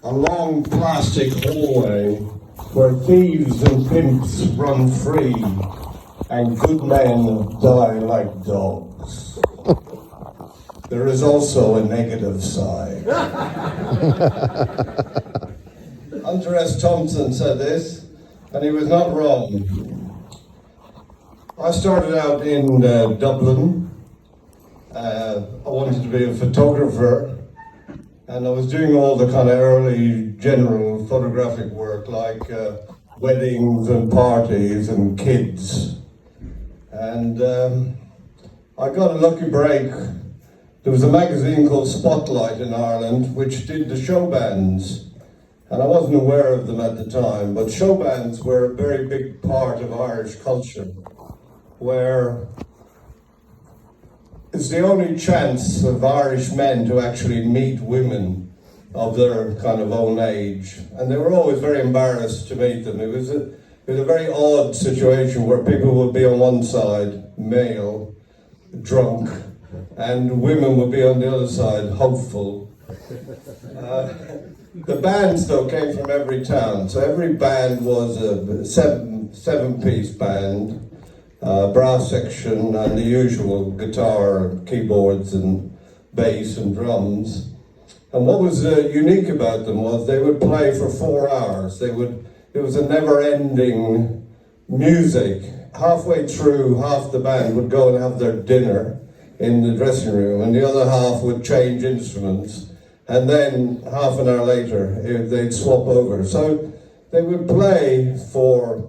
a long plastic hallway where thieves and pimps run free and good men die like dogs. There is also a negative side. Hunter S. Thompson said this, and he was not wrong. I started out in Dublin. I wanted to be a photographer, and I was doing all the kind of early general photographic work like weddings and parties and kids. And I got a lucky break. There was a magazine called Spotlight in Ireland which did the show bands. And I wasn't aware of them at the time, but show bands were a very big part of Irish culture, where it's the only chance of Irish men to actually meet women of their kind of own age. And they were always very embarrassed to meet them. It was a very odd situation where people would be on one side, male, drunk, and women would be on the other side, hopeful. The bands, though, came from every town. So every band was a seven-piece band, brass section, and the usual guitar, keyboards, and bass and drums. And what was unique about them was they would play for 4 hours. It was a never-ending music. Halfway through, half the band would go and have their dinner in the dressing room, and the other half would change instruments. And then half an hour later, they'd swap over. So they would play for,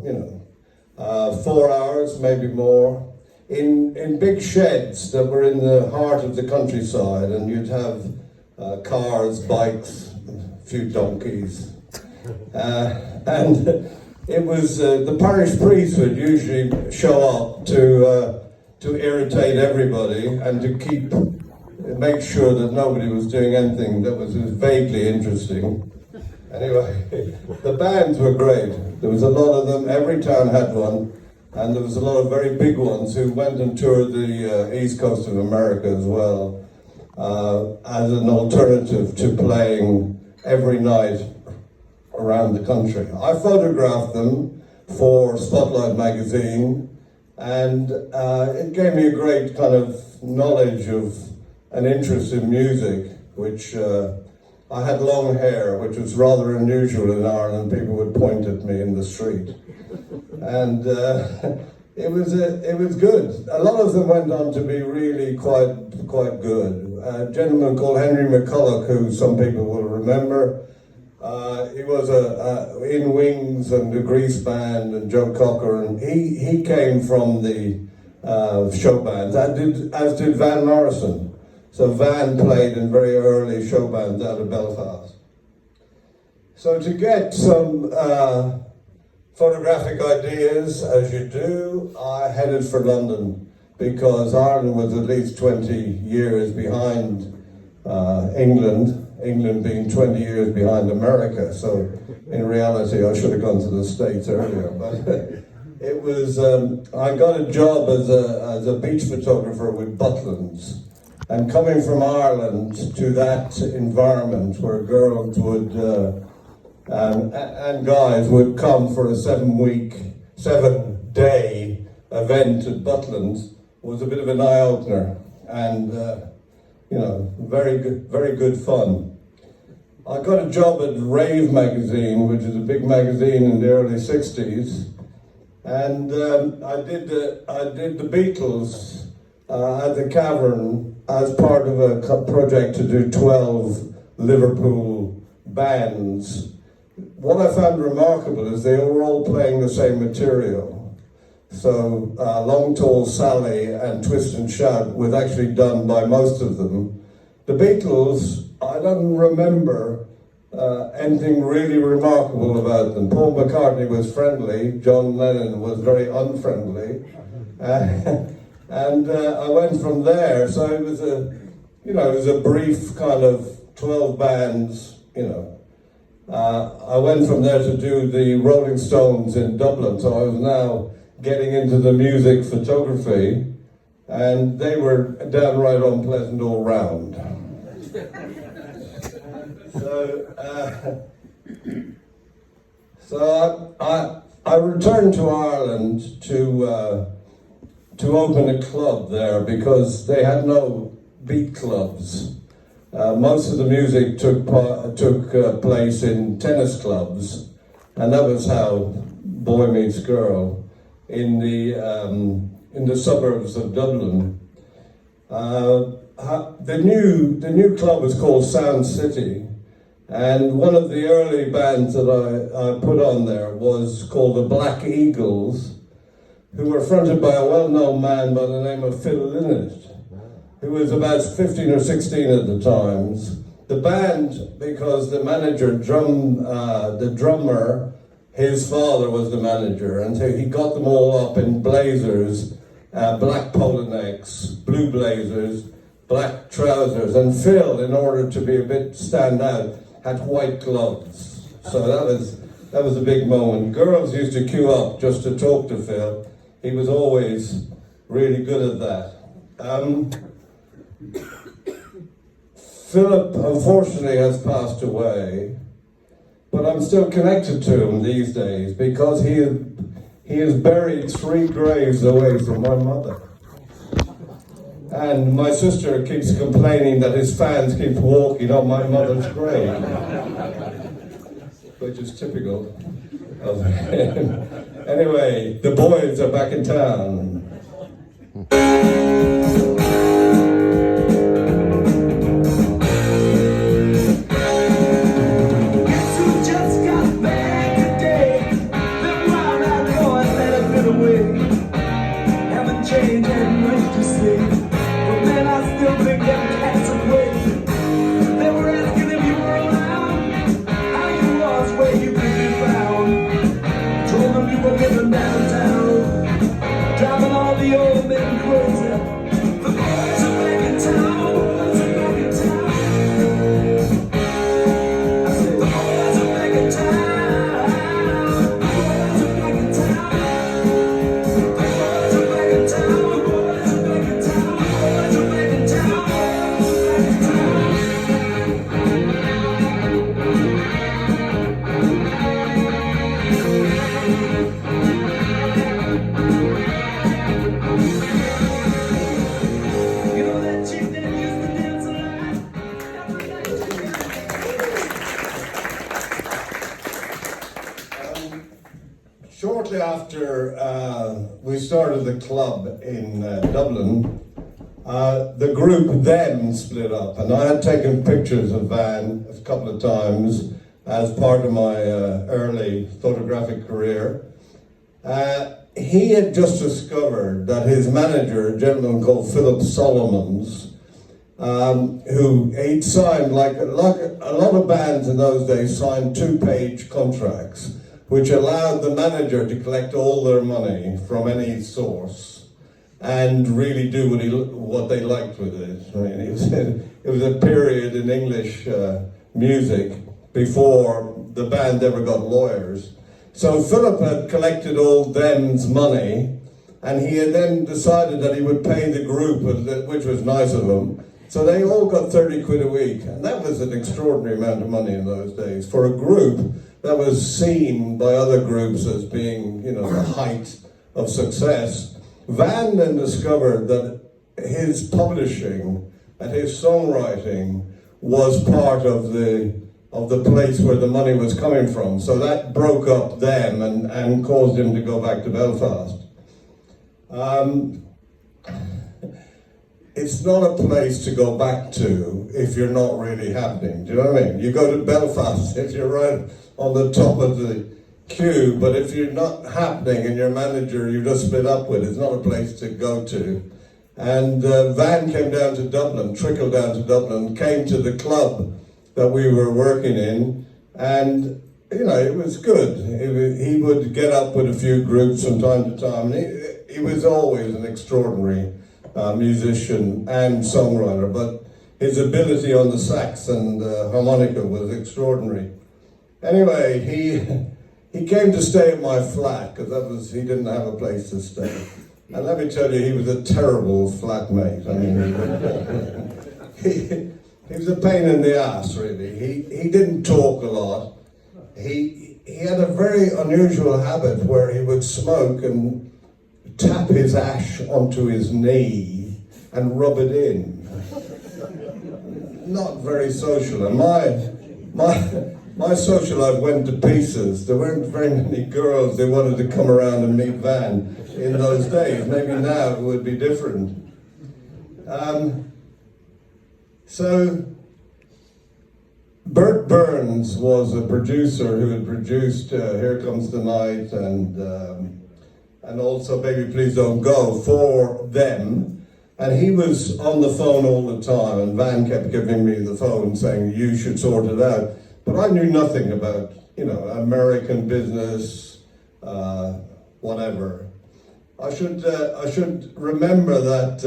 4 hours, maybe more, in big sheds that were in the heart of the countryside. And you'd have cars, bikes, a few donkeys. And it was the parish priest would usually show up to irritate everybody and to make sure that nobody was doing anything that was vaguely interesting. Anyway, the bands were great. There was a lot of them, every town had one, and there was a lot of very big ones who went and toured the east coast of America as well, as an alternative to playing every night around the country. I photographed them for Spotlight magazine, and it gave me a great kind of knowledge of an interest in music, which I had long hair, which was rather unusual in Ireland. People would point at me in the street, and it was good. A lot of them went on to be really quite good. A gentleman called Henry McCulloch, who some people will remember, he was in Wings and the Grease Band and Joe Cocker, and he came from the show bands, as did Van Morrison. So Van played in very early show bands out of Belfast. So to get some photographic ideas, as you do, I headed for London, because Ireland was at least 20 years behind England being 20 years behind America. So in reality, I should have gone to the States earlier. But it was, I got a job as a beach photographer with Butlins. And coming from Ireland to that environment where girls would and guys would come for a 7-day event at Butlins was a bit of an eye-opener, and very good fun. I got a job at Rave magazine, which is a big magazine in the early '60s, and I did the Beatles at the Cavern as part of a project to do 12 Liverpool bands. What I found remarkable is they were all playing the same material. So Long Tall Sally and Twist and Shout was actually done by most of them. The Beatles, I don't remember anything really remarkable about them. Paul McCartney was friendly, John Lennon was very unfriendly. And I went from there, so it was a brief kind of 12 bands, I went from there to do the Rolling Stones in Dublin, so I was now getting into the music photography, and they were downright unpleasant all round. So, I returned to Ireland to open a club there because they had no beat clubs. Most of the music took place in tennis clubs, and that was how Boy Meets Girl in the suburbs of Dublin. The new club was called Sound City, and one of the early bands that I put on there was called the Black Eagles, who were fronted by a well-known man by the name of Phil Lynott, who was about 15 or 16 at the times. The band, because the manager, the drummer, his father was the manager, and so he got them all up in blazers, black polo necks, blue blazers, black trousers, and Phil, in order to be a bit stand out, had white gloves. So that was a big moment. Girls used to queue up just to talk to Phil. He was always really good at that. Philip, unfortunately, has passed away, but I'm still connected to him these days because he is buried 3 graves away from my mother. And my sister keeps complaining that his fans keep walking on my mother's grave, which is typical of him. Anyway, the boys are back in town. Shortly after we started the club in Dublin, the group then split up, and I had taken pictures of Van a couple of times as part of my early photographic career. He had just discovered that his manager, a gentleman called Philip Solomons, who he'd signed, like a lot of bands in those days signed 2-page contracts, which allowed the manager to collect all their money from any source and really do what they liked with it. I mean, it was a period in English music before the band ever got lawyers. So Philip had collected all them's money, and he had then decided that he would pay the group, which was nice of him. So they all got 30 quid a week, and that was an extraordinary amount of money in those days for a group that was seen by other groups as being, the height of success. Van then discovered that his publishing and his songwriting was part of the place where the money was coming from. So that broke up them and caused him to go back to Belfast. It's not a place to go back to if you're not really happening. Do you know what I mean? You go to Belfast if you're right on the top of the queue, but if you're not happening and your manager you just split up with, it's not a place to go to. And Van came down to Dublin, trickled down to Dublin, came to the club that we were working in, and it was good. He would get up with a few groups from time to time. He was always an extraordinary musician and songwriter, but his ability on the sax and harmonica was extraordinary. Anyway, he came to stay at my flat because he didn't have a place to stay. And let me tell you, he was a terrible flatmate. I mean, he was a pain in the ass, really. He didn't talk a lot. He had a very unusual habit where he would smoke and tap his ash onto his knee and rub it in. Not very social. And my social life went to pieces. There weren't very many girls that wanted to come around and meet Van in those days. Maybe now it would be different. So Bert Burns was a producer who had produced Here Comes the Night and also Baby Please Don't Go for them. And he was on the phone all the time, and Van kept giving me the phone saying, you should sort it out. But I knew nothing about, American business, whatever. I should remember that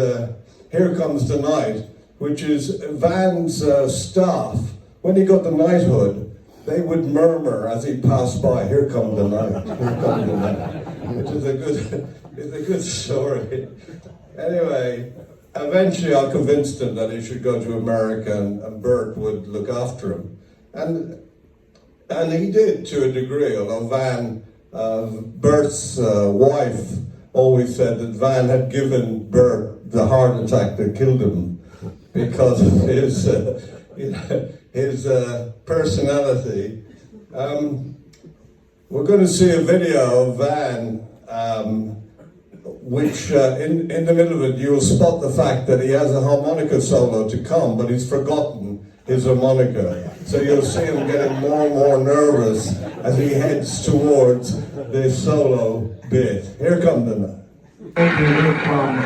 Here Comes the Night, which is Van's staff, when he got the knighthood, they would murmur as he passed by, here come the night, here come the night, which is a good story. Anyway, eventually I convinced him that he should go to America and Bert would look after him. And he did to a degree, although Van, Bert's wife always said that Van had given Bert the heart attack that killed him because of his personality. We're going to see a video of Van which in the middle of it you'll spot the fact that he has a harmonica solo to come, but he's forgotten his harmonica. So you'll see him getting more and more nervous as he heads towards the solo bit. Here come the night. From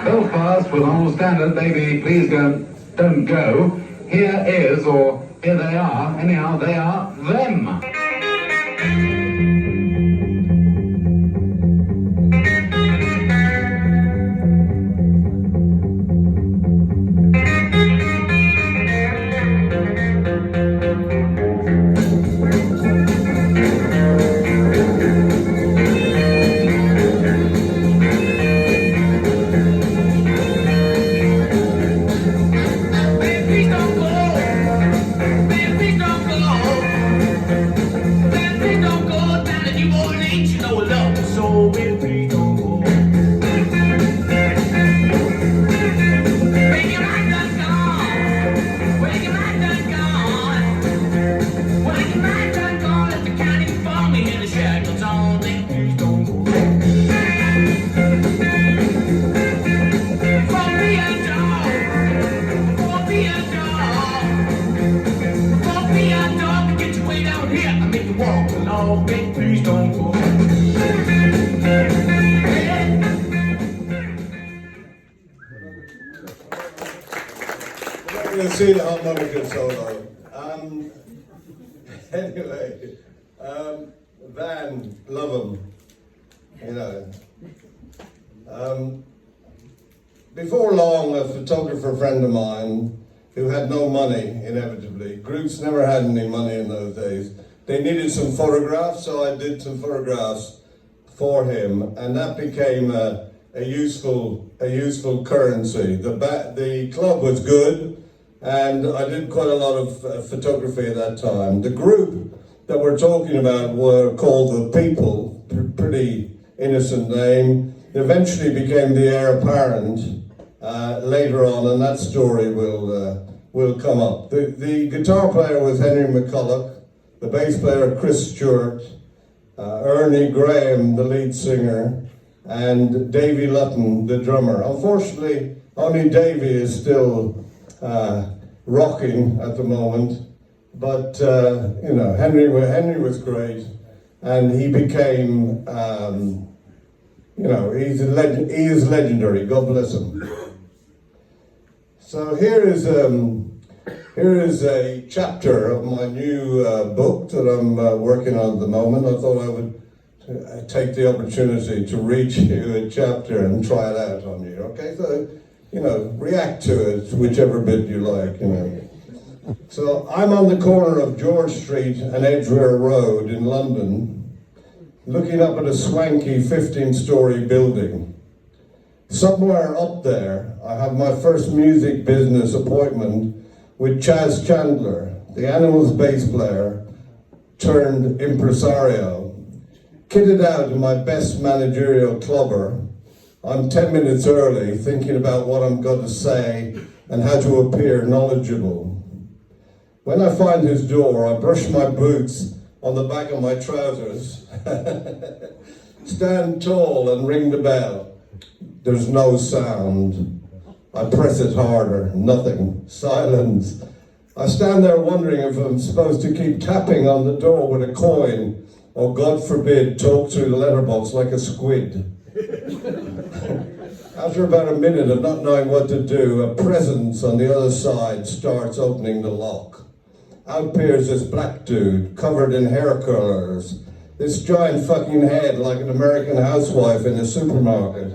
Belfast with on standard, baby, please don't go. Here is, or here they are, anyhow, they are them. You'll see the harmonica solo. Anyway, Van, love him, before long, a photographer friend of mine who had no money, inevitably, groups never had any money in those days, they needed some photographs, so I did some photographs for him, and that became a useful currency. The club was good, and I did quite a lot of photography at that time. The group that we're talking about were called The People, pretty innocent name. It eventually became the Heir Apparent later on, and that story will come up. The guitar player was Henry McCulloch, the bass player Chris Stewart, Ernie Graham, the lead singer, and Davy Lutton, the drummer. Unfortunately, only Davy is still rocking at the moment, but Henry was great, and he became, he is legendary. God bless him. So here is a chapter of my new book that I'm working on at the moment. I thought I would take the opportunity to read you a chapter and try it out on you. Okay, so react to it, whichever bit you like. So I'm on the corner of George Street and Edgware Road in London, looking up at a swanky 15-story building. Somewhere up there, I have my first music business appointment with Chaz Chandler, the Animals bass player turned impresario. Kitted out in my best managerial clubber, I'm 10 minutes early thinking about what I'm going to say and how to appear knowledgeable. When I find his door, I brush my boots on the back of my trousers, stand tall and ring the bell. There's no sound. I press it harder, nothing, silence. I stand there wondering if I'm supposed to keep tapping on the door with a coin, or God forbid, talk through the letterbox like a squid. After about a minute of not knowing what to do, a presence on the other side starts opening the lock. Out peers this black dude, covered in hair curlers, this giant fucking head like an American housewife in a supermarket.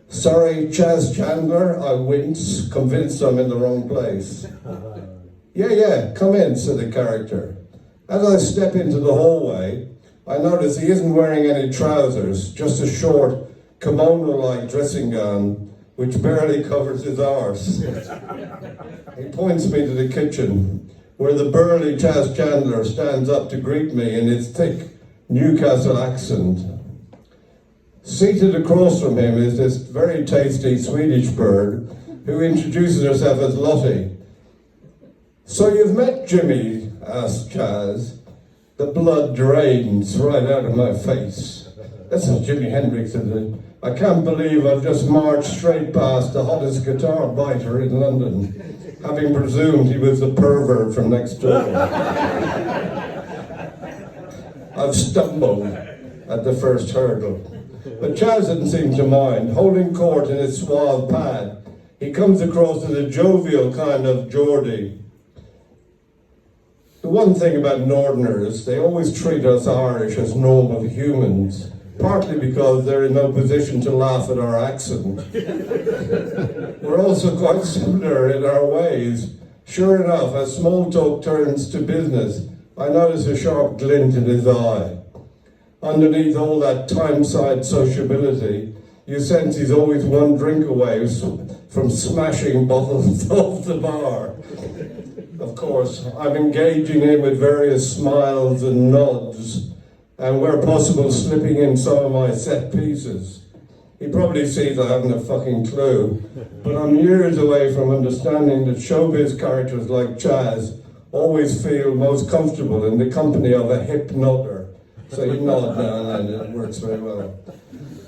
Sorry, Chaz Chandler, I wince, convinced I'm in the wrong place. Yeah, come in, said the character. As I step into the hallway, I notice he isn't wearing any trousers, just a short, kimono-like dressing gown, which barely covers his arse. He points me to the kitchen, where the burly Chaz Chandler stands up to greet me in his thick Newcastle accent. Seated across from him is this very tasty Swedish bird who introduces herself as Lottie. So you've met Jimmy? Asked Chaz. The blood drains right out of my face. That's not Jimi Hendrix, is it? I can't believe I've just marched straight past the hottest guitar biter in London, having presumed he was the pervert from next door. I've stumbled at the first hurdle. But Chaz didn't seem to mind. Holding court in his suave pad, he comes across as a jovial kind of Geordie. The one thing about Northerners, they always treat us Irish as normal humans, partly because they're in no position to laugh at our accent. We're also quite similar in our ways. Sure enough, as small talk turns to business, I notice a sharp glint in his eye. Underneath all that time-side sociability, you sense he's always one drink away from smashing bottles off the bar. Of course, I'm engaging him with various smiles and nods, and where possible, slipping in some of my set pieces. He probably sees I haven't a fucking clue, but I'm years away from understanding that showbiz characters like Chaz always feel most comfortable in the company of a hip nodder. So you nod now and then, it works very well.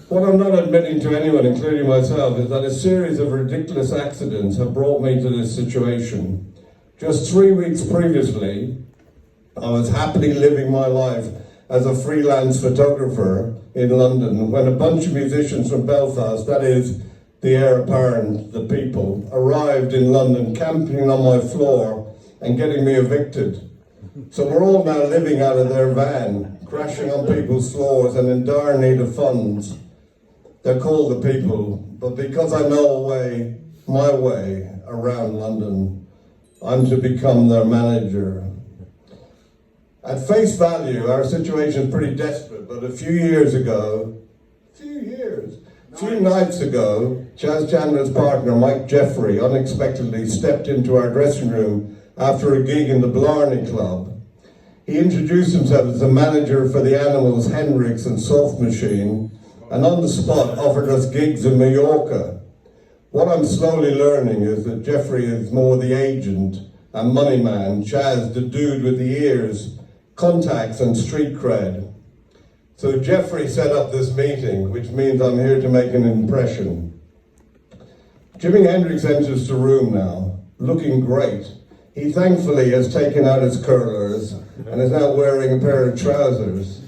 What I'm not admitting to anyone, including myself, is that a series of ridiculous accidents have brought me to this situation. Just 3 weeks previously, I was happily living my life as a freelance photographer in London when a bunch of musicians from Belfast, that is, the heir apparent, the people, arrived in London, camping on my floor and getting me evicted. So we're all now living out of their van, crashing on people's floors and in dire need of funds. They're called the people, but because I know my way around London, I'm to become their manager. At face value, our situation is pretty desperate, but a few nights ago, Chaz Chandler's partner, Mike Jeffrey, unexpectedly stepped into our dressing room after a gig in the Blarney Club. He introduced himself as the manager for the Animals, Hendrix and Soft Machine, and on the spot offered us gigs in Mallorca. What I'm slowly learning is that Jeffrey is more the agent and money man, Chaz the dude with the ears, contacts and street cred. So Jeffrey set up this meeting, which means I'm here to make an impression. Jimi Hendrix enters the room now, looking great. He thankfully has taken out his curlers and is now wearing a pair of trousers.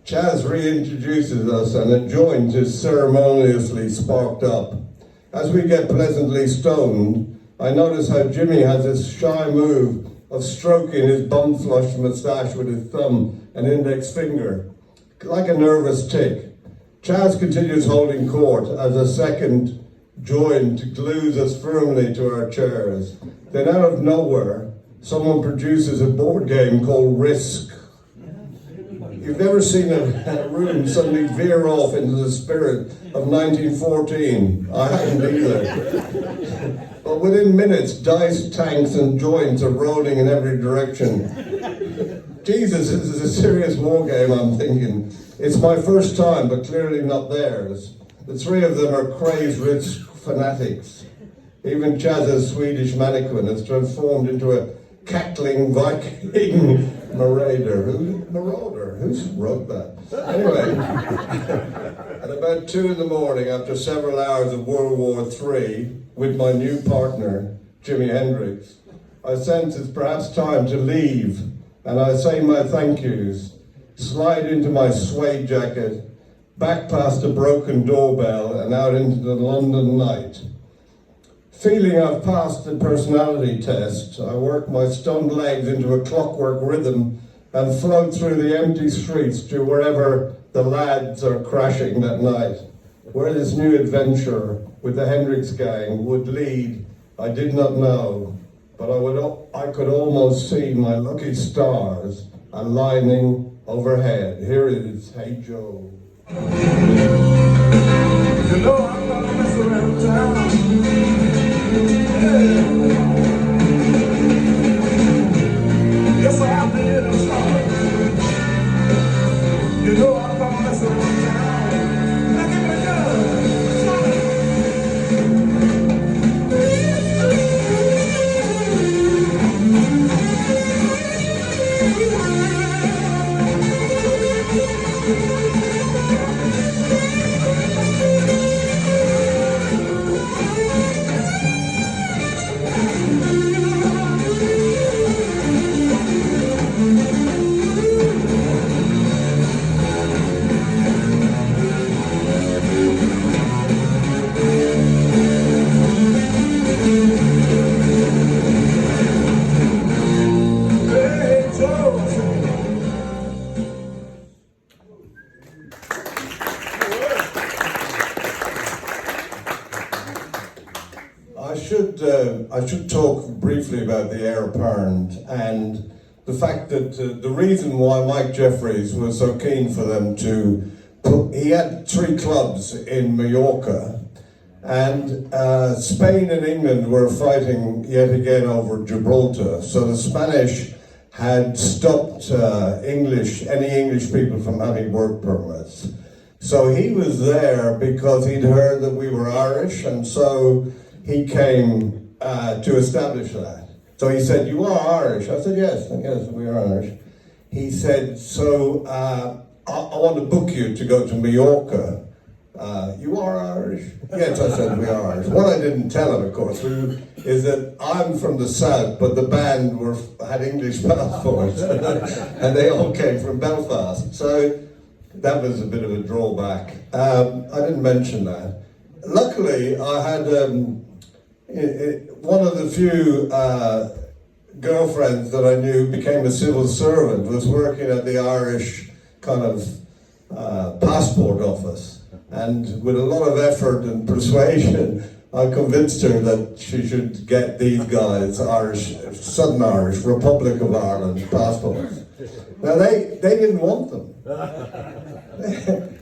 Chaz reintroduces us and a joint is ceremoniously sparked up. As we get pleasantly stoned, I notice how Jimmy has this shy move of stroking his bum-flushed moustache with his thumb and index finger, like a nervous tick. Chaz continues holding court as a second joint glues us firmly to our chairs. Then out of nowhere, someone produces a board game called Risk. You've never seen a room suddenly veer off into the spirit of 1914. I haven't either. But within minutes, dice, tanks, and joints are rolling in every direction. Jesus, this is a serious war game, I'm thinking. It's my first time, but clearly not theirs. The three of them are crazed rich fanatics. Even Chaz's Swedish mannequin has transformed into a cackling Viking marauder. Who wrote that? Anyway, at about 2 in the morning, after several hours of World War III, with my new partner, Jimi Hendrix, I sense it's perhaps time to leave, and I say my thank yous, slide into my suede jacket, back past a broken doorbell, and out into the London night. Feeling I've passed the personality test, I work my stunned legs into a clockwork rhythm and float through the empty streets to wherever the lads are crashing that night. Where this new adventure with the Hendrix gang would lead, I did not know, but I could almost see my lucky stars aligning overhead. Here it is, Hey Joe. You know I'm gonna mess around town. Yeah. Yes, I did. I'm sorry. You know I'm gonna mess around town. Now give me a gun. I should talk briefly about the heir apparent and the fact that the reason why Mike Jeffries was so keen for them to put, he had 3 clubs in Mallorca, and Spain and England were fighting yet again over Gibraltar, so the Spanish had stopped any English people from having work permits. So he was there because he'd heard that we were Irish, and so he came to establish that. So he said, "You are Irish?" I said, yes, we are Irish. He said, "So I want to book you to go to Mallorca. You are Irish?" Yes, I said, "We are Irish." What I didn't tell him, of course, is that I'm from the south, but the band had English passports, and they all came from Belfast. So that was a bit of a drawback. I didn't mention that. Luckily, I had one of the few girlfriends that I knew became a civil servant, was working at the Irish kind of passport office. And with a lot of effort and persuasion, I convinced her that she should get these guys Irish, Southern Irish, Republic of Ireland passports. Now they didn't want them.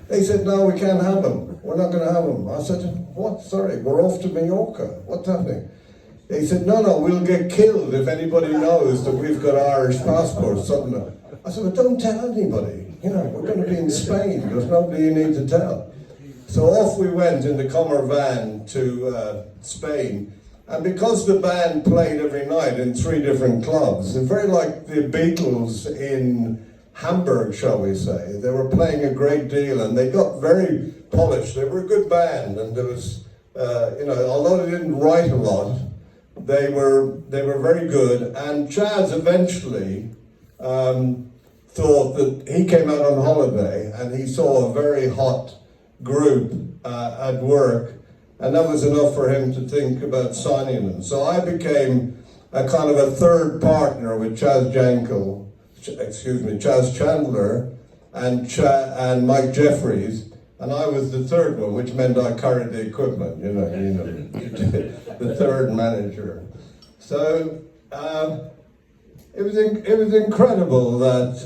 They said, "No, we can't have them. We're not going to have them." I said, "What? Sorry, we're off to Mallorca. What's happening?" They said, no, we'll get killed if anybody knows that we've got Irish passports. Suddenly. I said, "Well, don't tell anybody. We're going to be in Spain. There's nobody you need to tell." So off we went in the Comer van to Spain. And because the band played every night in 3 different clubs, it's very like the Beatles in Hamburg, shall we say. They were playing a great deal and they got very polished. They were a good band, and there was, although they didn't write a lot, they were very good. And Chaz eventually thought that he came out on holiday and he saw a very hot group at work, and that was enough for him to think about signing them. So I became a kind of a third partner with Chaz Chandler and Mike Jeffries, and I was the third one, which meant I carried the equipment, the third manager. So it was incredible, that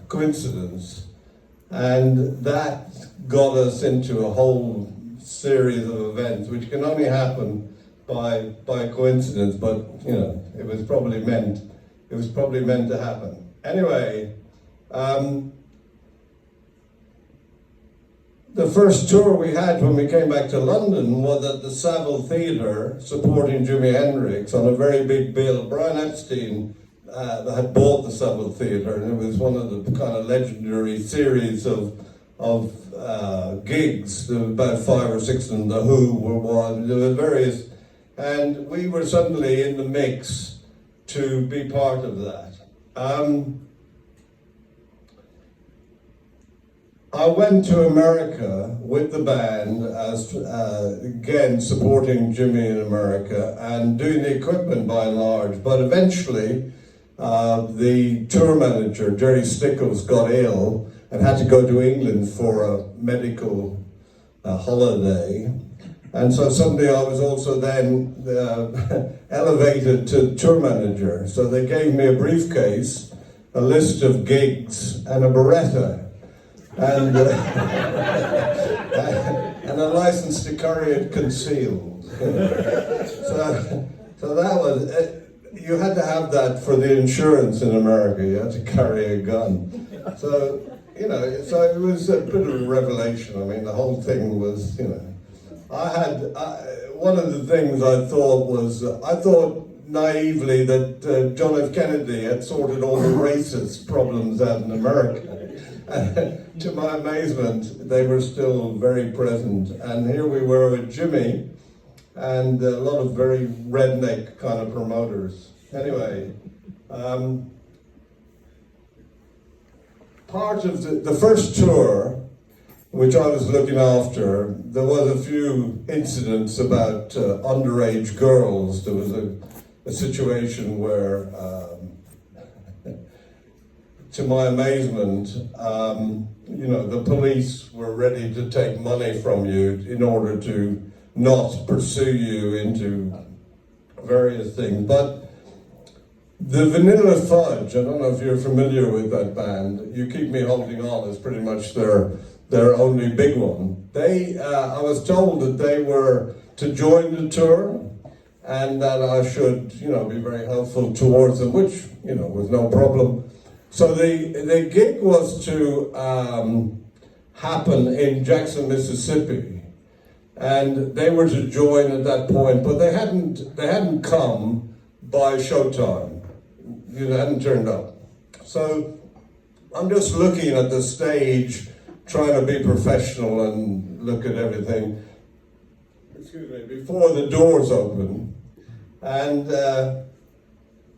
coincidence, and that got us into a whole series of events which can only happen by coincidence, but you know, it was probably meant to happen. Anyway, the first tour we had when we came back to London was at the Savile Theatre, supporting Jimi Hendrix on a very big bill. Brian Epstein had bought the Savile Theatre, and it was one of the kind of legendary series of gigs. There were about 5 or 6 of them. The Who were one. There were various, and we were suddenly in the mix to be part of that. I went to America with the band as again supporting Jimmy in America and doing the equipment by and large. But eventually, the tour manager Jerry Stickles got ill and had to go to England for a medical holiday, and so suddenly I was also then elevated to tour manager. So they gave me a briefcase, a list of gigs, and a Beretta. And, and a license to carry it concealed. So that was, you had to have that for the insurance in America. You had to carry a gun. So, you know, so it was a bit of a revelation. I mean, the whole thing was, you know, one of the things I thought was, I thought naively that John F. Kennedy had sorted all the racist problems out in America. To my amazement, they were still very present. And here we were with Jimmy and a lot of very redneck kind of promoters. Anyway, part of the first tour, which I was looking after, there was a few incidents about underage girls. There was a situation where, to my amazement, you know, the police were ready to take money from you in order to not pursue you into various things. But the Vanilla Fudge, I don't know if you're familiar with that band, You Keep Me Holding On is pretty much their only big one. I was told that they were to join the tour and that I should, you know, be very helpful towards them, which, you know, was no problem. So the gig was to happen in Jackson, Mississippi, and they were to join at that point, but they hadn't come by showtime. You know, hadn't turned up. So I'm just looking at the stage, trying to be professional and look at everything. Excuse me, before the doors open, and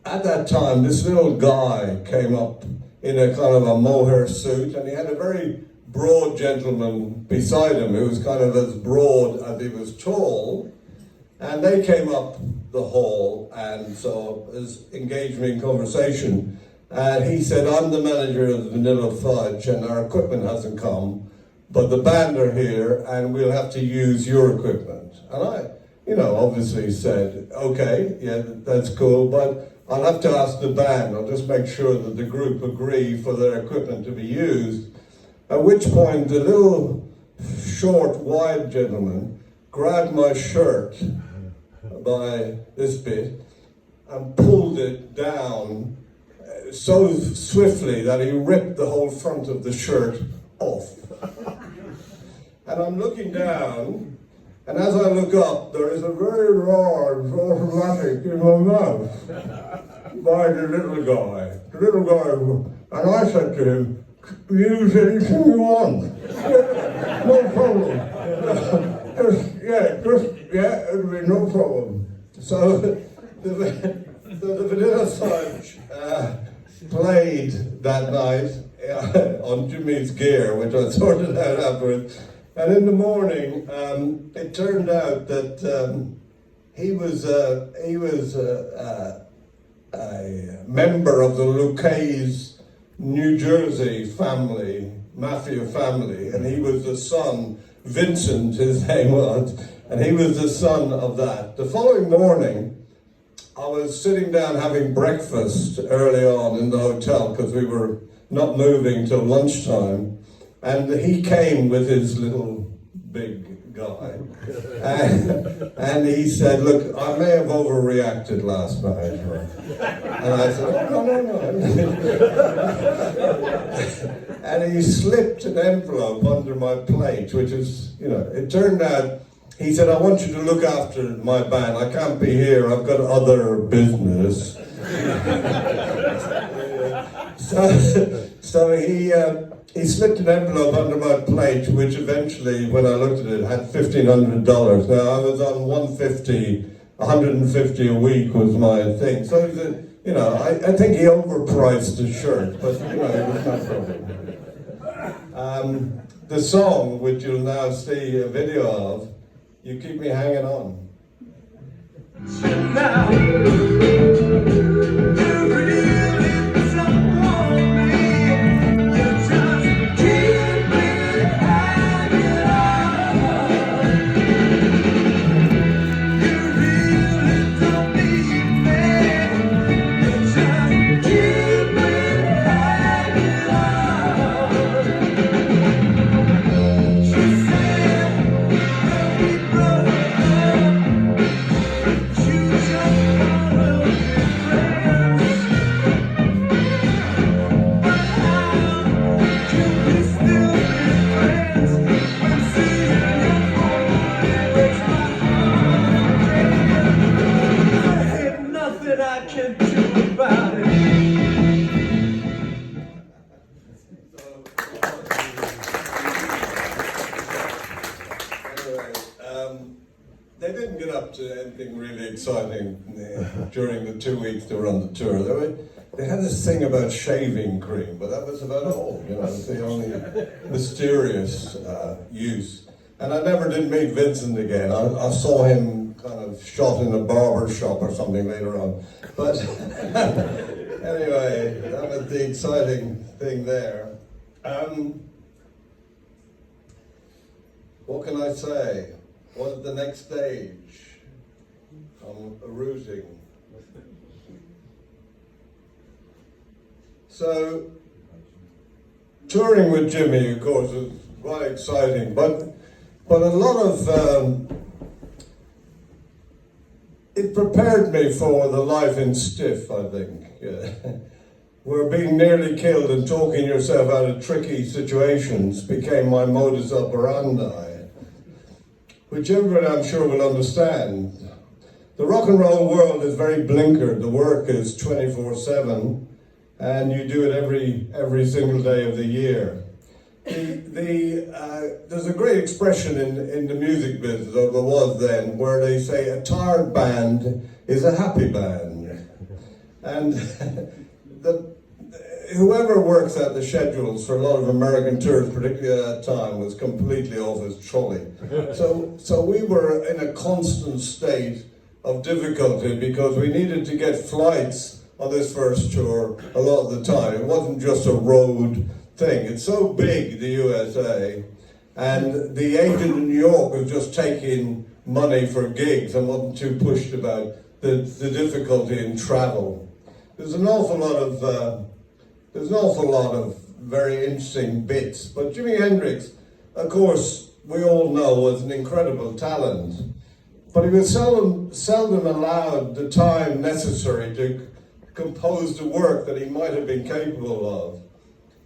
at that time, this little guy came up in a kind of a mohair suit, and he had a very broad gentleman beside him who was kind of as broad as he was tall. And they came up the hall and so engaged me in conversation. And he said, I'm the manager of the Vanilla Fudge and our equipment hasn't come, but the band are here and we'll have to use your equipment. And I, you know, obviously said, okay, yeah, that's cool, but I'll have to ask the band. I'll just make sure that the group agree for their equipment to be used. At which point, the little short, wide gentleman grabbed my shirt by this bit and pulled it down so swiftly that he ripped the whole front of the shirt off. And I'm looking down, and as I look up, there is a very large automatic in my mouth by the little guy. The little guy, and I said to him, use anything you want. No problem. It'll be no problem. So the Vanilla Fudge played that night on Jimmy's gear, which I sorted out afterwards. And in the morning, it turned out that he was a member of the Lucchese, New Jersey family, mafia family, and he was the son, Vincent his name was, and he was the son of that. The following morning, I was sitting down having breakfast early on in the hotel because we were not moving till lunchtime, and he came with his little big guy. And he said, look, I may have overreacted last night. And I said, oh, no. And he slipped an envelope under my plate, which is, it turned out, he said, I want you to look after my band. I can't be here. I've got other business. So he slipped an envelope under my plate, which eventually, when I looked at it, had $1,500. Now I was on 150 a week was my thing. So I think he overpriced the shirt, but it was no problem. The song, which you'll now see a video of, "You Keep Me Hanging On." Now, you really don't want me. You just keep me hanging on. You really don't need me. You just keep me hanging on. She said that we broke up. You just wanna be friends. But how can we still be friends when seeing your phone breaks my heart? There ain't nothing I can do about it. Anyway, they didn't get up to anything really exciting during the 2 weeks they were on the tour. They had this thing about shaving cream, but that was about all. It was the only mysterious use. And I never did meet Vincent again. I saw him kind of shot in a barber shop or something later on. But anyway, that was the exciting thing there. What can I say? What's the next stage? I'm rooting. So, touring with Jimmy, of course, is quite exciting, but a lot of it prepared me for the life in Stiff, I think. Where being nearly killed and talking yourself out of tricky situations became my modus operandi, which everyone I'm sure will understand. The rock and roll world is very blinkered. The work is 24/7, and you do it every single day of the year. There's a great expression in the music business, or there was then, where they say a tired band is a happy band. And whoever works out the schedules for a lot of American tours, particularly at that time, was completely off his trolley. So we were in a constant state of difficulty because we needed to get flights on this first tour a lot of the time. It wasn't just a road thing. It's so big, the USA, and the agent in New York was just taking money for gigs and wasn't too pushed about the difficulty in travel. There's an awful lot of very interesting bits, but Jimi Hendrix, of course, we all know, was an incredible talent, but he was seldom allowed the time necessary to compose the work that he might have been capable of.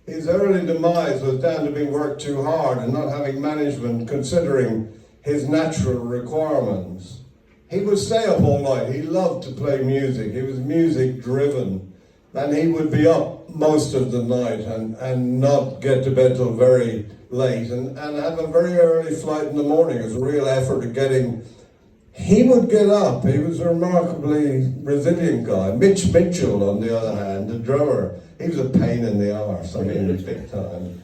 His early demise was down to being worked too hard and not having management considering his natural requirements. He would stay up all night. He loved to play music. He was music driven, and he would be up most of the night and not get to bed till very late and have a very early flight in the morning. It was a real effort of getting. He would get up. He was a remarkably resilient guy. Mitch Mitchell, on the other hand, the drummer, he was a pain in the arse. I mean, big time.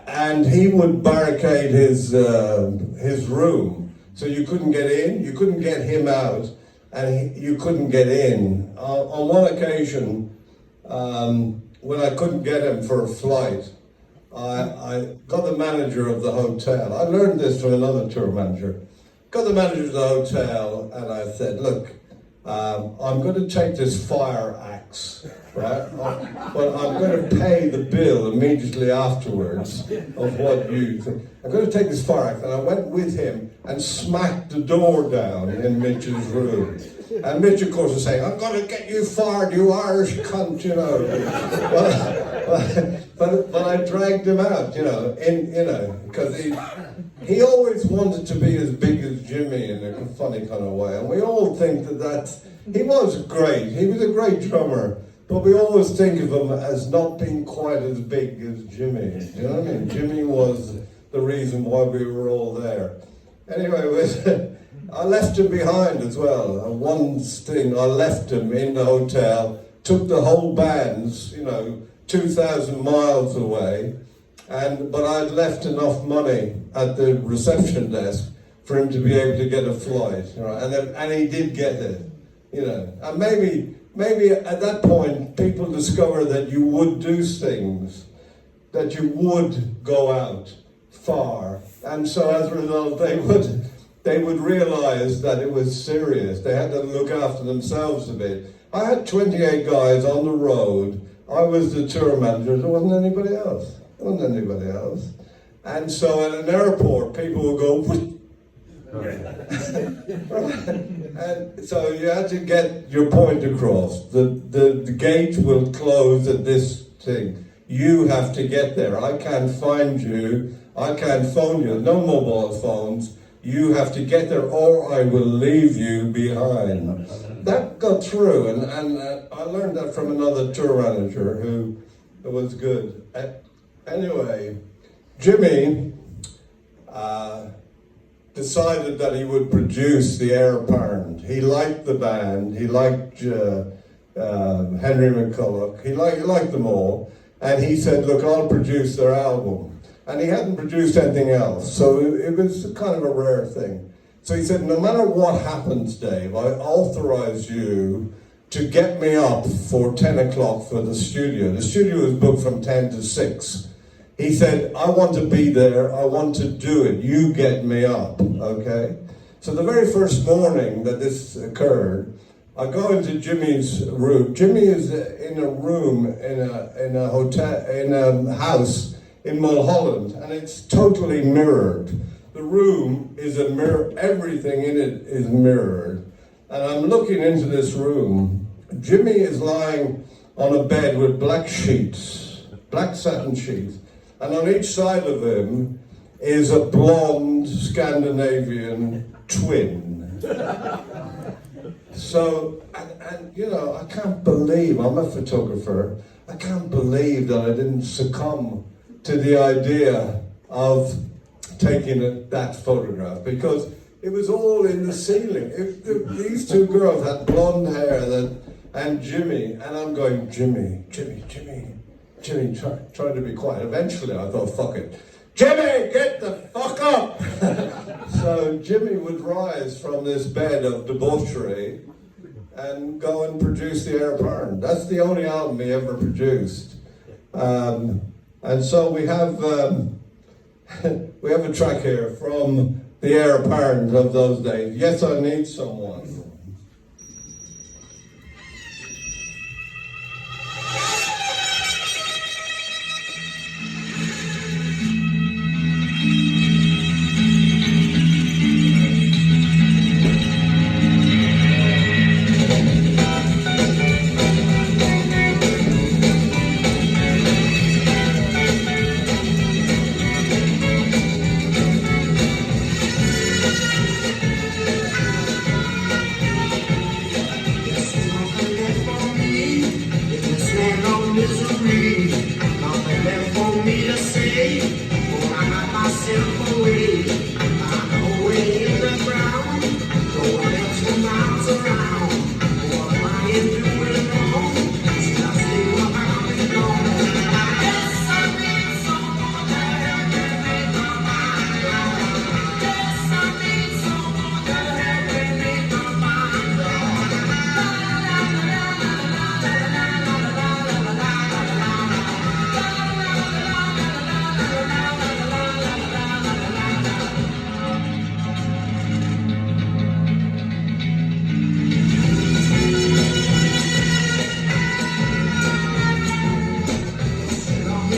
And he would barricade his room, so you couldn't get in, you couldn't get him out, and you couldn't get in. On one occasion, when I couldn't get him for a flight, I got the manager of the hotel. I learned this from another tour manager. Got the manager of the hotel, and I said, look, I'm going to take this fire axe Sparks, right? But I'm going to pay the bill immediately afterwards of what you think. I'm going to take the Sparks. And I went with him and smacked the door down in Mitch's room. And Mitch, of course, was saying, I'm going to get you fired, you Irish cunt, you know. But I dragged him out, because he always wanted to be as big as Jimmy in a funny kind of way. And we all think he was great. He was a great drummer. But we always think of him as not being quite as big as Jimmy. You know what I mean? Jimmy was the reason why we were all there. Anyway, I left him behind as well. And one thing, I left him in the hotel, took the whole bands, 2,000 miles away, but I'd left enough money at the reception desk for him to be able to get a flight, and he did get it, And maybe at that point people discover that you would do things, that you would go out far, and so as a result they would realize that it was serious. They had to look after themselves a bit. I had 28 guys on the road. I was the tour manager. There wasn't anybody else. And so at an airport, people would go, and so you had to get your point across. The gate will close at this thing. You have to get there. I can't find you. I can't phone you. No mobile phones. You have to get there or I will leave you behind. That got through, and I learned that from another tour manager who was good. Anyway, Jimmy decided that he would produce the Heir Apparent. He liked the band, he liked Henry McCulloch, he liked them all, and he said, look, I'll produce their album. And he hadn't produced anything else, so it was kind of a rare thing. So he said, no matter what happens, Dave, I authorize you to get me up for 10 o'clock for the studio. The studio was booked from 10 to 6. He said, I want to be there, I want to do it, you get me up, okay? So the very first morning that this occurred, I go into Jimmy's room. Jimmy is in a room in a hotel, in a house in Mulholland, and it's totally mirrored. The room is a mirror, everything in it is mirrored. And I'm looking into this room. Jimmy is lying on a bed with black sheets, black satin sheets, and on each side of him is a blonde Scandinavian twin. So, I can't believe, I'm a photographer, I can't believe that I didn't succumb to the idea of taking that photograph, because it was all in the ceiling. These two girls had blonde hair and Jimmy, and I'm going, Jimmy, trying to be quiet. Eventually I thought, fuck it. Jimmy, get the fuck up! So Jimmy would rise from this bed of debauchery and go and produce the Heir Apparent. That's the only album he ever produced. And so we have a track here from the Heir Apparent of those days. Yes, I Need Someone.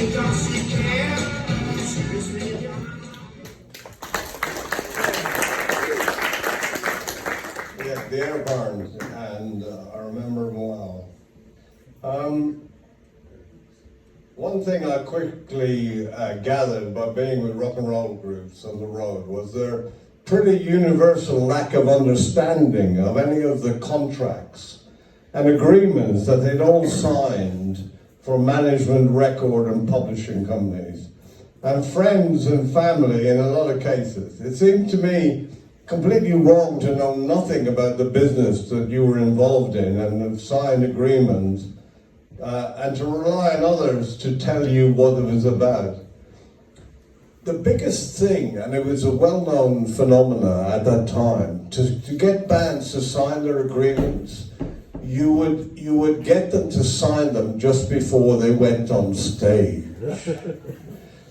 because she can. Seriously, Yeah, the air barns, and I remember them well. One thing I quickly gathered by being with rock and roll groups on the road was their pretty universal lack of understanding of any of the contracts and agreements that they'd all signed for management, record and publishing companies, and friends and family in a lot of cases. It seemed to me completely wrong to know nothing about the business that you were involved in and have signed agreements and to rely on others to tell you what it was about. The biggest thing, and it was a well-known phenomena at that time, to get bands to sign their agreements, you would get them to sign them just before they went on stage.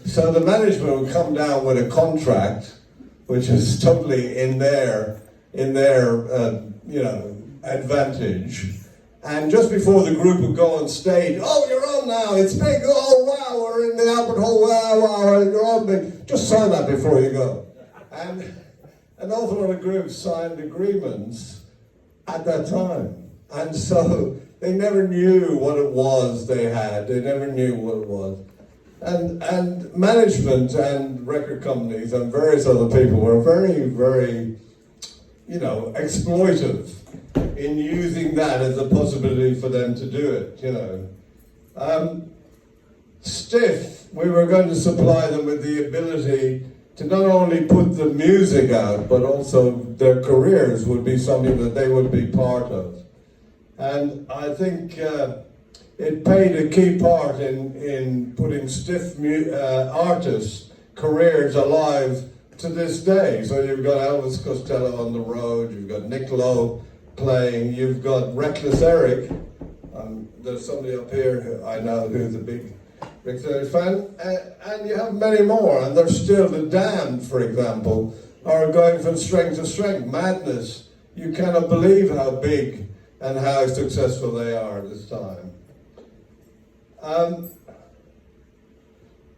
So the management would come down with a contract which is totally in their advantage. And just before the group would go on stage, oh, you're on now, it's big, oh wow, we're in the Albert Hall, wow, you're on big. Just sign that before you go. And an awful lot of groups signed agreements at that time. And so they never knew what it was they had, they never knew what it was. And management and record companies and various other people were very, very, exploitive in using that as a possibility for them to do it, Stiff, we were going to supply them with the ability to not only put the music out, but also their careers would be something that they would be part of. And I think it played a key part in putting Stiff artists' careers alive to this day. So you've got Elvis Costello on the road, you've got Nick Lowe playing, you've got Reckless Eric. There's somebody up here who I know who's a big Reckless Eric fan, and you have many more. And there's still the Damned, for example, are going from strength to strength. Madness, you cannot believe how big and how successful they are at this time.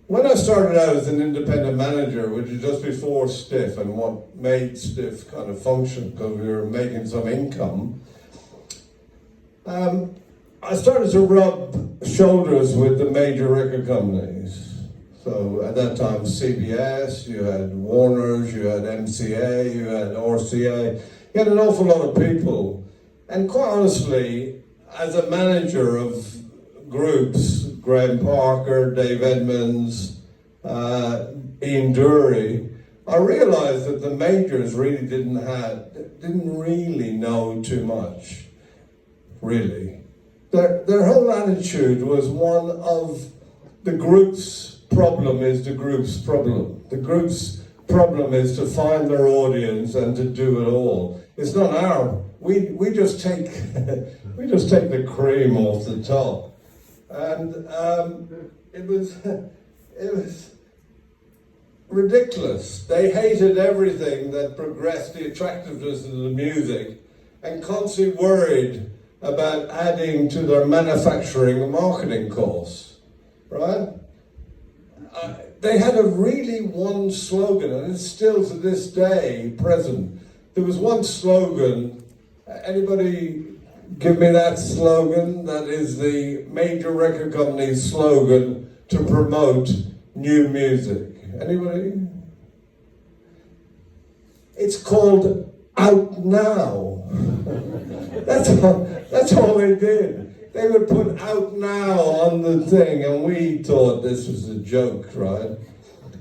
When I started out as an independent manager, which is just before Stiff and what made Stiff kind of function, because we were making some income, I started to rub shoulders with the major record companies. So at that time, CBS, you had Warner's, you had MCA, you had RCA, you had an awful lot of people. And quite honestly, as a manager of groups, Graham Parker, Dave Edmonds, Ian Dury, I realized that the majors really didn't really know too much, really. Their whole attitude was one of the group's problem is the group's problem. The group's problem is to find their audience and to do it all. It's not our, we just take the cream off the top. And it was ridiculous. They hated everything that progressed the attractiveness of the music and constantly worried about adding to their manufacturing and marketing costs, right? They had a really one slogan, and it's still to this day present. There was one slogan, anybody give me that slogan? That is the major record company's slogan to promote new music. Anybody? It's called Out Now. That's all they did. They would put Out Now on the thing, and we thought this was a joke, right?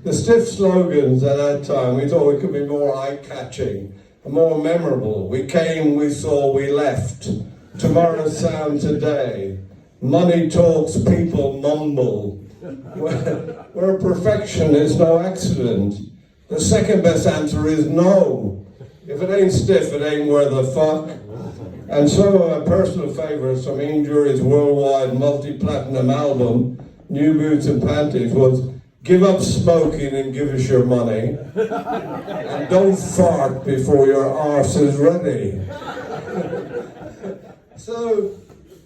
The Stiff slogans at that time, we thought we could be more eye-catching and more memorable. We came, we saw, we left. Tomorrow's sound today. Money talks, people mumble. Where perfection is no accident. The second best answer is no. If it ain't Stiff, it ain't where the fuck. And so a personal favourite from Ian Dury's worldwide multi-platinum album, New Boots and Panties, was give up smoking and give us your money. And don't fart before your arse is ready. So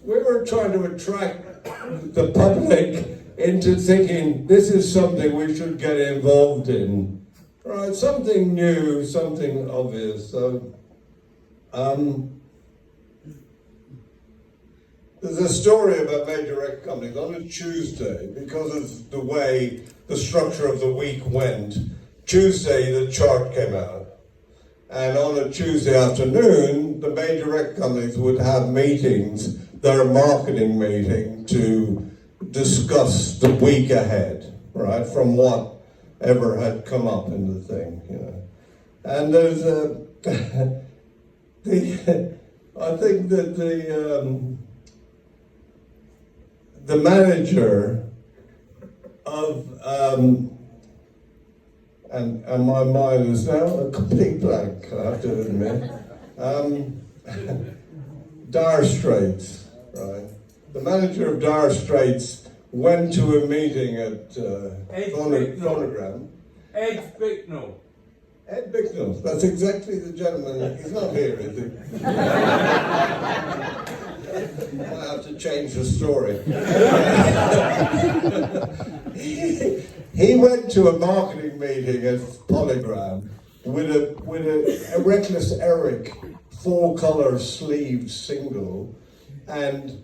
we were trying to attract the public into thinking this is something we should get involved in. Right, something new, something obvious. So, there's a story about major record companies on a Tuesday, because of the way the structure of the week went. Tuesday, the chart came out. And on a Tuesday afternoon, the major record companies would have meetings, their marketing meeting, to discuss the week ahead, right, from whatever had come up in the thing, you know. And there's a, I think that the manager of, and my mind is now a complete blank, I have to admit. Dire Straits, right? The manager of Dire Straits went to a meeting at Phonogram. Ed Bicknell. Ed Bicknell, that's exactly the gentleman. He's not here, is he? I have to change the story. He went to a marketing meeting at Polygram with a Reckless Eric 4-color sleeved single and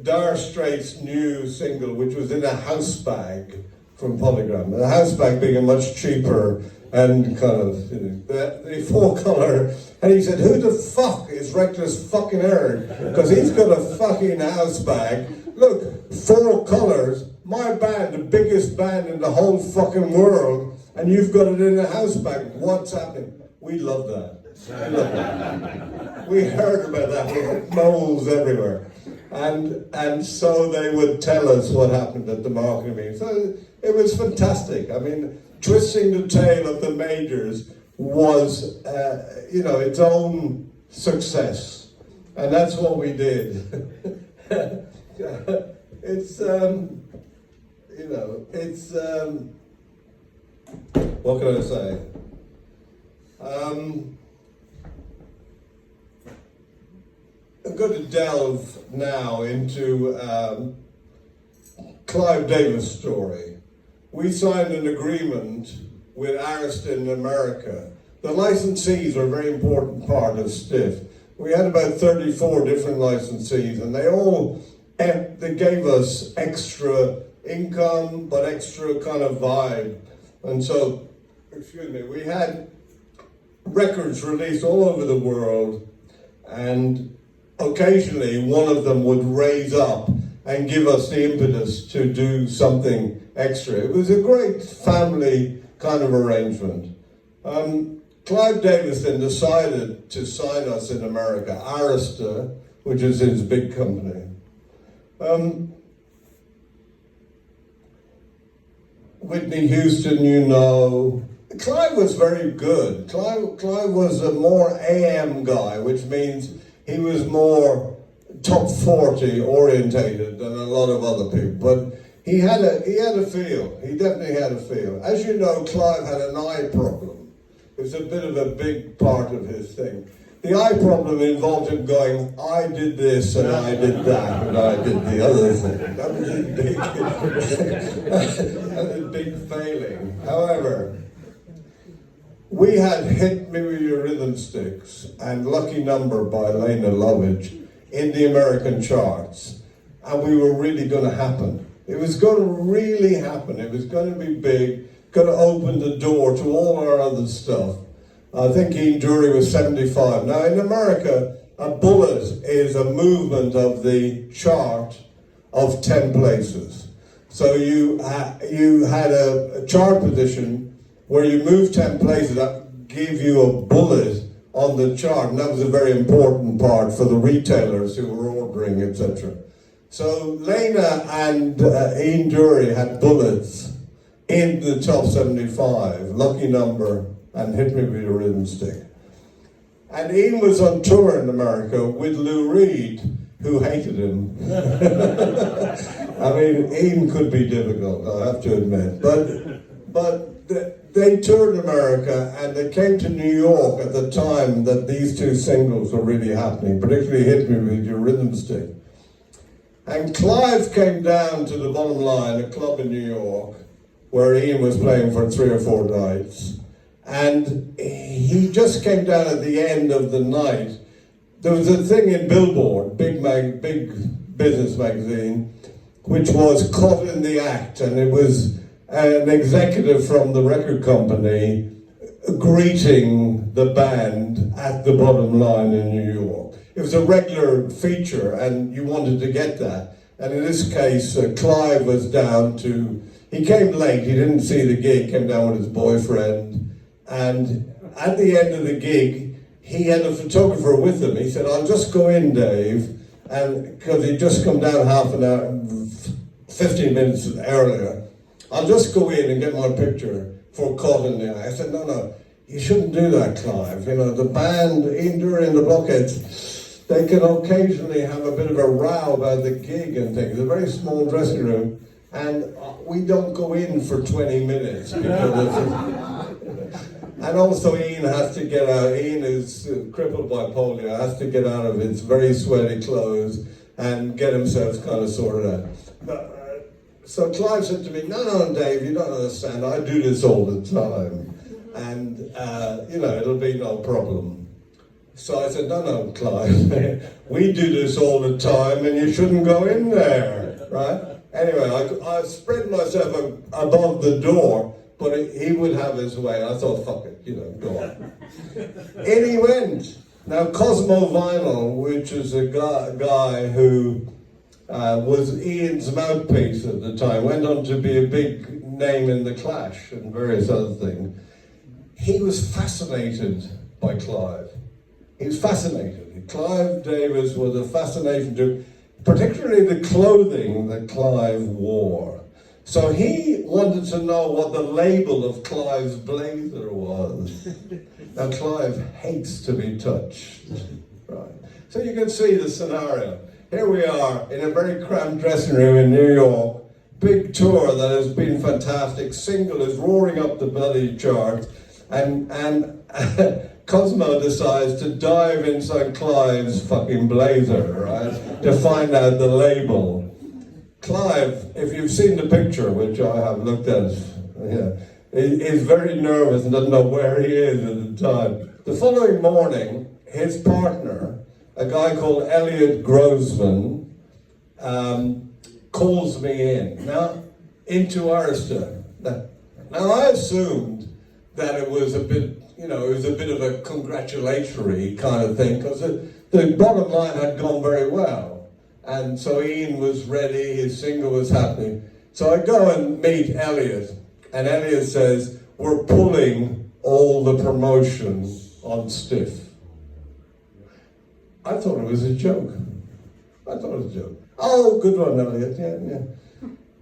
Dire Straits' new single, which was in a house bag from Polygram. The house bag being a much cheaper and kind of, you know, the 4-color, and he said, who the fuck is Reckless fucking Eric? Because he's got a fucking house bag. Look, 4 colors, my band, the biggest band in the whole fucking world, and you've got it in a house bag. What's happening? We love that. We heard about that. We had moles everywhere. And so they would tell us what happened at the marketing meeting. So it was fantastic. I mean, twisting the tail of the majors was, its own success. And that's what we did. It's, what can I say? I'm going to delve now into Clive Davis' story. We signed an agreement with Arista in America. The licensees are a very important part of Stiff. We had about 34 different licensees, and they gave us extra income, but extra kind of vibe. And so, we had records released all over the world, and occasionally one of them would raise up and give us the impetus to do something extra. It was a great family kind of arrangement. Clive Davis then decided to sign us in America, Arista, which is his big company. Whitney Houston, you know. Clive was very good. Clive was a more AM guy, which means he was more top 40 orientated than a lot of other people. But he had a feel. He definitely had a feel. As you know, Clive had an eye problem. It was a bit of a big part of his thing. The eye problem involved him going, I did this and I did that and I did the other thing. That was his big, that was his big failing. However, we had Hit Me With Your Rhythm Sticks and Lucky Number by Lena Lovitch in the American charts. And we were really going to happen. It was going to really happen. It was going to be big, going to open the door to all our other stuff. I think Ian Dury was 75. Now in America, a bullet is a movement of the chart of 10 places. So you had a chart position where you moved 10 places, that gave you a bullet on the chart, and that was a very important part for the retailers who were ordering, etc. So Lena and Ian Dury had bullets in the top 75, Lucky Number, and Hit Me With Your Rhythm Stick. And Ian was on tour in America with Lou Reed, who hated him. I mean, Ian could be difficult, I have to admit. But they toured America, and they came to New York at the time that these two singles were really happening, particularly Hit Me With Your Rhythm Stick. And Clive came down to the Bottom Line, a club in New York, where Ian was playing for 3 or 4 nights. And he just came down at the end of the night. There was a thing in Billboard, big business magazine, which was Caught in the Act, and it was an executive from the record company greeting the band at the Bottom Line in New York. It was a regular feature, and you wanted to get that. And in this case, Clive was down to, he came late, he didn't see the gig, came down with his boyfriend, and at the end of the gig, he had a photographer with him. He said, I'll just go in, Dave, and because he'd just come down half an hour, 15 minutes earlier, I'll just go in and get my picture for Caught in the Eye. I said, no, you shouldn't do that, Clive. You know, the band, even during the Blockheads, they can occasionally have a bit of a row about the gig and things. It's a very small dressing room, and we don't go in for 20 minutes because and also Ian has to get out. Ian is crippled by polio, has to get out of his very sweaty clothes and get himself kind of sorted out. So Clive said to me, no, Dave, you don't understand. I do this all the time. And, it'll be no problem. So I said, no, Clive, we do this all the time and you shouldn't go in there, right? Anyway, I spread myself above the door, but he would have his way. I thought, fuck it, go on. In he went. Now, Cosmo Vinyl, which is a guy who was Ian's mouthpiece at the time, went on to be a big name in The Clash and various other things. He was fascinated by Clive. He was fascinated. Clive Davis was a fascination to, particularly the clothing that Clive wore. So he wanted to know what the label of Clive's blazer was. Now Clive hates to be touched, right? So you can see the scenario. Here we are in a very cramped dressing room in New York. Big tour that has been fantastic. Single is roaring up the bloody charts. And Cosmo decides to dive inside Clive's fucking blazer, right? To find out the label. Clive, if you've seen the picture, which I have looked at, is very nervous and doesn't know where he is at the time. The following morning, his partner, a guy called Elliot Grossman, calls me in, into Arista. Now I assumed that it was a bit, of a congratulatory kind of thing, because the Bottom Line had gone very well. And so Ian was ready, his single was happening. So I go and meet Elliot, and Elliot says, we're pulling all the promotion on Stiff. I thought it was a joke. Oh, good one, Elliot, yeah.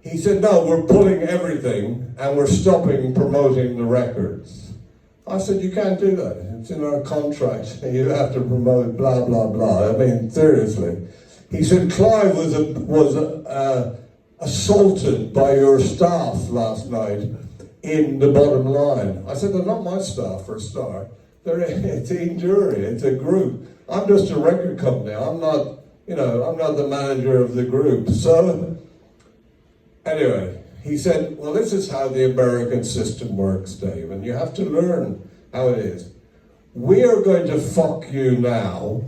He said, no, we're pulling everything and we're stopping promoting the records. I said, you can't do that. It's in our contract. You have to promote blah, blah, blah. I mean, seriously. He said, Clive was assaulted by your staff last night in the Bottom Line. I said, they're not my staff for a start. It's Ian Jury, it's a group. I'm just a record company. I'm not the manager of the group. So, anyway, he said, well, this is how the American system works, Dave, and you have to learn how it is. We are going to fuck you now,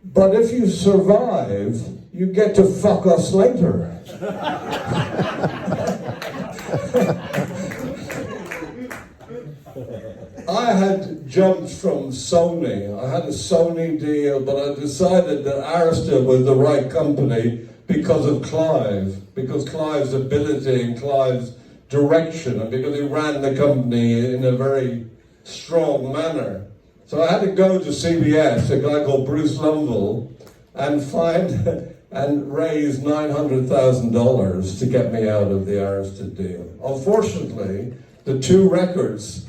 but if you survive, you get to fuck us later. I had jumped from Sony. I had a Sony deal, but I decided that Arista was the right company because of Clive, because Clive's ability and Clive's direction, and because he ran the company in a very strong manner. So I had to go to CBS, a guy called Bruce Lumble, and find and raise $900,000 to get me out of the Arista deal. Unfortunately, the 2 records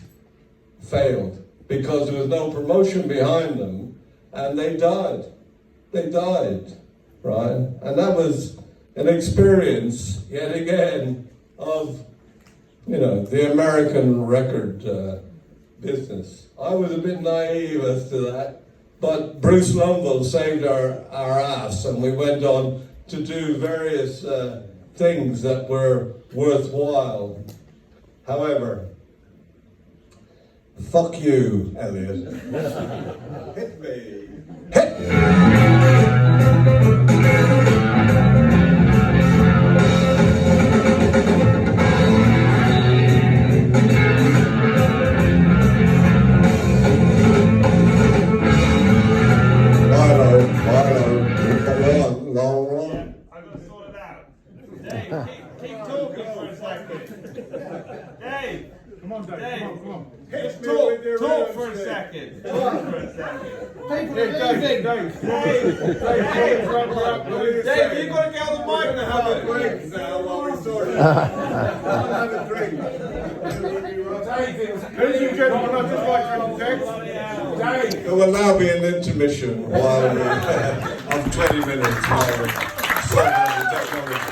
failed because there was no promotion behind them, and they died. Right? And that was an experience, yet again, of, the American record business. I was a bit naive as to that, But Bruce Lumble saved our ass, and we went on to do various things that were worthwhile. However, fuck you, Elliot. Hit me. Hit me. Long. I'm gonna sort it out. Dave, keep talking for a second. Dave, Come on, Dave. Dave. Come on. just talk for a second. Talk for a second. Dave, Dave, you gotta get on the microphone. Now while we sort it have a drink. Ladies and gentlemen, I'd just like to introduce There will now be an intermission while we, of 20 minutes while we sort out the technology.